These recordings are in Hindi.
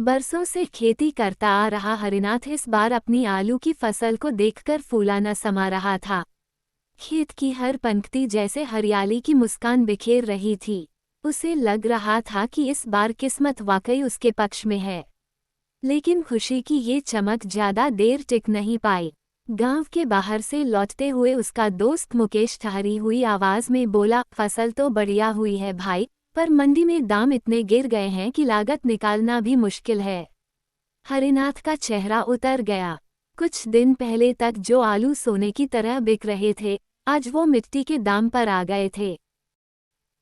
बरसों से खेती करता आ रहा हरिनाथ इस बार अपनी आलू की फसल को देखकर फूला न समा रहा था। खेत की हर पंक्ति जैसे हरियाली की मुस्कान बिखेर रही थी। उसे लग रहा था कि इस बार किस्मत वाकई उसके पक्ष में है। लेकिन खुशी की ये चमक ज्यादा देर टिक नहीं पाई। गांव के बाहर से लौटते हुए उसका दोस्त मुकेश ठहरी हुई आवाज में बोला, फसल तो बढ़िया हुई है भाई, पर मंडी में दाम इतने गिर गए हैं कि लागत निकालना भी मुश्किल है। हरिनाथ का चेहरा उतर गया। कुछ दिन पहले तक जो आलू सोने की तरह बिक रहे थे, आज वो मिट्टी के दाम पर आ गए थे।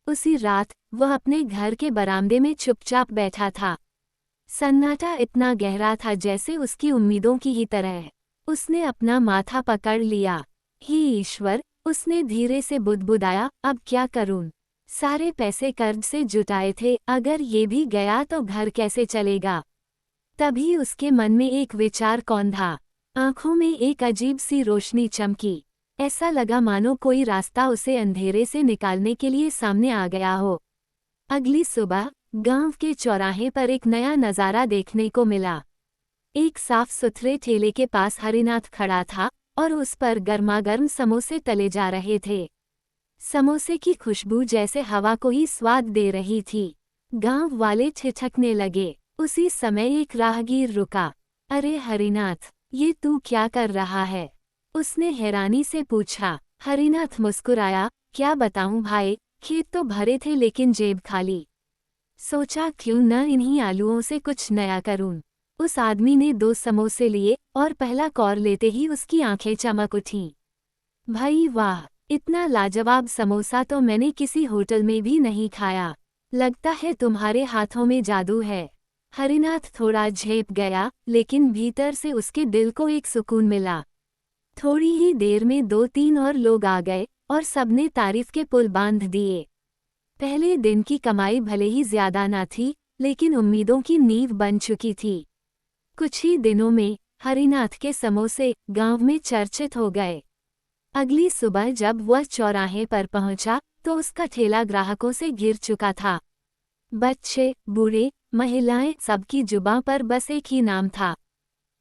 उसी रात वह अपने घर के बरामदे में चुपचाप बैठा था। सन्नाटा इतना गहरा था जैसे उसकी उम्मीदों की ही तरह। उसने अपना माथा पकड़ लिया। हे ईश्वर, उसने धीरे से बुदबुदाया, अब क्या करूं? सारे पैसे कर्ज से जुटाए थे, अगर ये भी गया तो घर कैसे चलेगा? तभी उसके मन में एक विचार कौंधा। आंखों में एक अजीब सी रोशनी चमकी। ऐसा लगा मानो कोई रास्ता उसे अंधेरे से निकालने के लिए सामने आ गया हो। अगली सुबह गांव के चौराहे पर एक नया नज़ारा देखने को मिला। एक साफ सुथरे ठेले के पास हरिनाथ खड़ा था और उस पर गर्मागर्म समोसे तले जा रहे थे। समोसे की खुशबू जैसे हवा को ही स्वाद दे रही थी। गांव वाले ठिठकने लगे। उसी समय एक राहगीर रुका। अरे हरिनाथ, ये तू क्या कर रहा है? उसने हैरानी से पूछा। हरिनाथ मुस्कुराया, क्या बताऊं भाई, खेत तो भरे थे लेकिन जेब खाली। सोचा क्यों न इन्हीं आलूओं से कुछ नया करूं। उस आदमी ने 2 समोसे लिए और पहला कौर लेते ही उसकी आंखें चमक उठीं। भाई वाह, इतना लाजवाब समोसा तो मैंने किसी होटल में भी नहीं खाया। लगता है तुम्हारे हाथों में जादू है। हरिनाथ थोड़ा झेप गया, लेकिन भीतर से उसके दिल को एक सुकून मिला। थोड़ी ही देर में 2-3 और लोग आ गए और सबने तारीफ के पुल बांध दिए। पहले दिन की कमाई भले ही ज्यादा ना थी, लेकिन उम्मीदों की नींव बन चुकी थी। कुछ ही दिनों में हरिनाथ के समोसे गांव में चर्चित हो गए। अगली सुबह जब वह चौराहे पर पहुंचा तो उसका ठेला ग्राहकों से घिर चुका था। बच्चे, बूढ़े, महिलाएं, सबकी जुबां पर बस एक ही नाम था।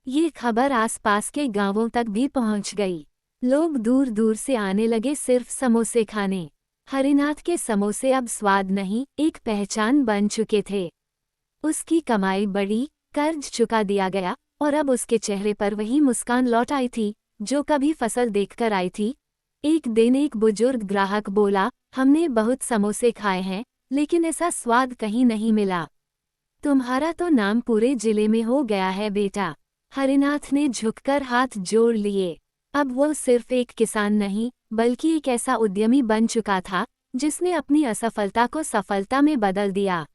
ये खबर आसपास के गांवों तक भी पहुंच गई। लोग दूर दूर से आने लगे सिर्फ समोसे खाने। हरिनाथ के समोसे अब स्वाद नहीं, एक पहचान बन चुके थे। उसकी कमाई बढ़ी, कर्ज चुका दिया गया और अब उसके चेहरे पर वही मुस्कान लौट आई थी जो कभी फसल देखकर आई थी। एक दिन एक बुजुर्ग ग्राहक बोला, हमने बहुत समोसे खाए हैं, लेकिन ऐसा स्वाद कहीं नहीं मिला। तुम्हारा तो नाम पूरे जिले में हो गया है बेटा। हरिनाथ ने झुककर हाथ जोड़ लिए। अब वो सिर्फ एक किसान नहीं, बल्कि एक ऐसा उद्यमी बन चुका था जिसने अपनी असफलता को सफलता में बदल दिया।